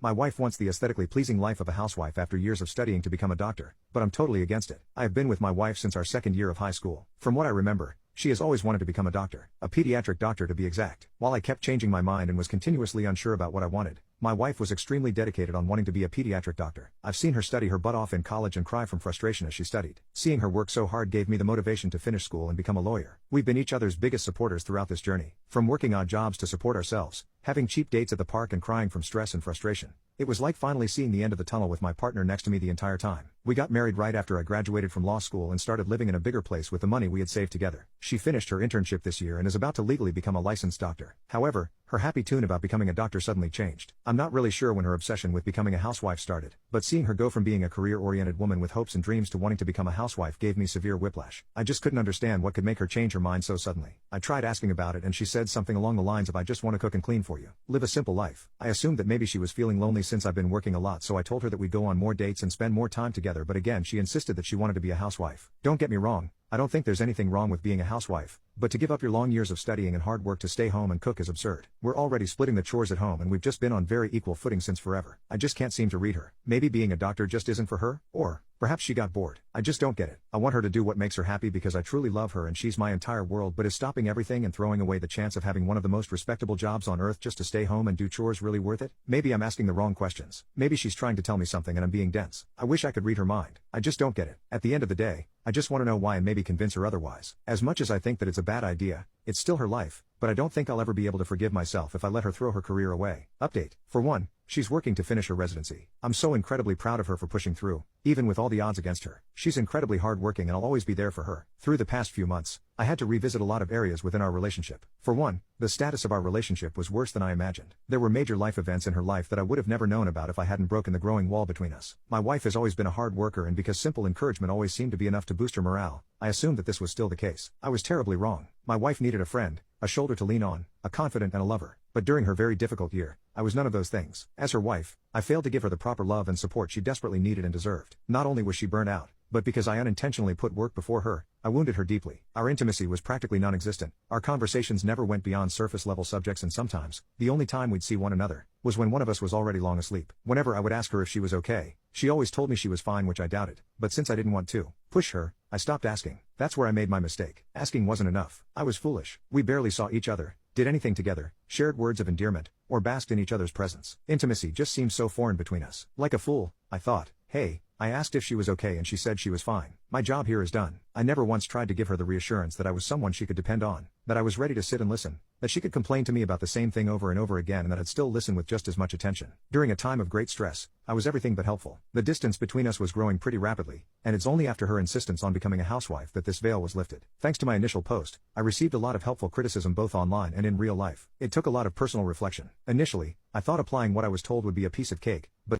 My wife wants the aesthetically pleasing life of a housewife after years of studying to become a doctor, but I'm totally against it. I have been with my wife since our second year of high school. From what I remember, she has always wanted to become a doctor, a pediatric doctor to be exact. While I kept changing my mind and was continuously unsure about what I wanted, my wife was extremely dedicated on wanting to be a pediatric doctor. I've seen her study her butt off in college and cry from frustration as she studied. Seeing her work so hard gave me the motivation to finish school and become a lawyer. We've been each other's biggest supporters throughout this journey, from working odd jobs to support ourselves, having cheap dates at the park and crying from stress and frustration. It was like finally seeing the end of the tunnel with my partner next to me the entire time. We got married right after I graduated from law school and started living in a bigger place with the money we had saved together. She finished her internship this year and is about to legally become a licensed doctor. However, her happy tune about becoming a doctor suddenly changed. I'm not really sure when her obsession with becoming a housewife started, but seeing her go from being a career-oriented woman with hopes and dreams to wanting to become a housewife gave me severe whiplash. I just couldn't understand what could make her change her mind so suddenly. I tried asking about it and she said something along the lines of, "I just want to cook and clean for you. Live a simple life." I assumed that maybe she was feeling lonely since I've been working a lot, so I told her that we'd go on more dates and spend more time together, but again she insisted that she wanted to be a housewife. Don't get me wrong, I don't think there's anything wrong with being a housewife, but to give up your long years of studying and hard work to stay home and cook is absurd. We're already splitting the chores at home and we've just been on very equal footing since forever. I just can't seem to read her. Maybe being a doctor just isn't for her, or perhaps she got bored. I just don't get it. I want her to do what makes her happy because I truly love her and she's my entire world, but is stopping everything and throwing away the chance of having one of the most respectable jobs on earth just to stay home and do chores really worth it? Maybe I'm asking the wrong questions. Maybe she's trying to tell me something and I'm being dense. I wish I could read her mind. I just don't get it. At the end of the day, I just want to know why and maybe convince her otherwise. As much as I think that it's a bad idea, it's still her life, but I don't think I'll ever be able to forgive myself if I let her throw her career away. Update. For one, she's working to finish her residency. I'm so incredibly proud of her for pushing through, even with all the odds against her. She's incredibly hardworking and I'll always be there for her. Through the past few months, I had to revisit a lot of areas within our relationship. For one, the status of our relationship was worse than I imagined. There were major life events in her life that I would have never known about if I hadn't broken the growing wall between us. My wife has always been a hard worker, and because simple encouragement always seemed to be enough to boost her morale, I assumed that this was still the case. I was terribly wrong. My wife needed a friend, a shoulder to lean on, a confidant and a lover. But during her very difficult year, I was none of those things. As her wife, I failed to give her the proper love and support she desperately needed and deserved. Not only was she burnt out, but because I unintentionally put work before her, I wounded her deeply. Our intimacy was practically non-existent. Our conversations never went beyond surface-level subjects, and sometimes, the only time we'd see one another was when one of us was already long asleep. Whenever I would ask her if she was okay, she always told me she was fine, which I doubted. But since I didn't want to push her, I stopped asking. That's where I made my mistake. Asking wasn't enough. I was foolish. We barely saw each other, did anything together, shared words of endearment, or basked in each other's presence. Intimacy just seemed so foreign between us. Like a fool, I thought, "Hey," I asked if she was okay and she said she was fine. My job here is done. I never once tried to give her the reassurance that I was someone she could depend on, that I was ready to sit and listen, that she could complain to me about the same thing over and over again and that I'd still listen with just as much attention. During a time of great stress, I was everything but helpful. The distance between us was growing pretty rapidly, and it's only after her insistence on becoming a housewife that this veil was lifted. Thanks to my initial post, I received a lot of helpful criticism both online and in real life. It took a lot of personal reflection. Initially, I thought applying what I was told would be a piece of cake, but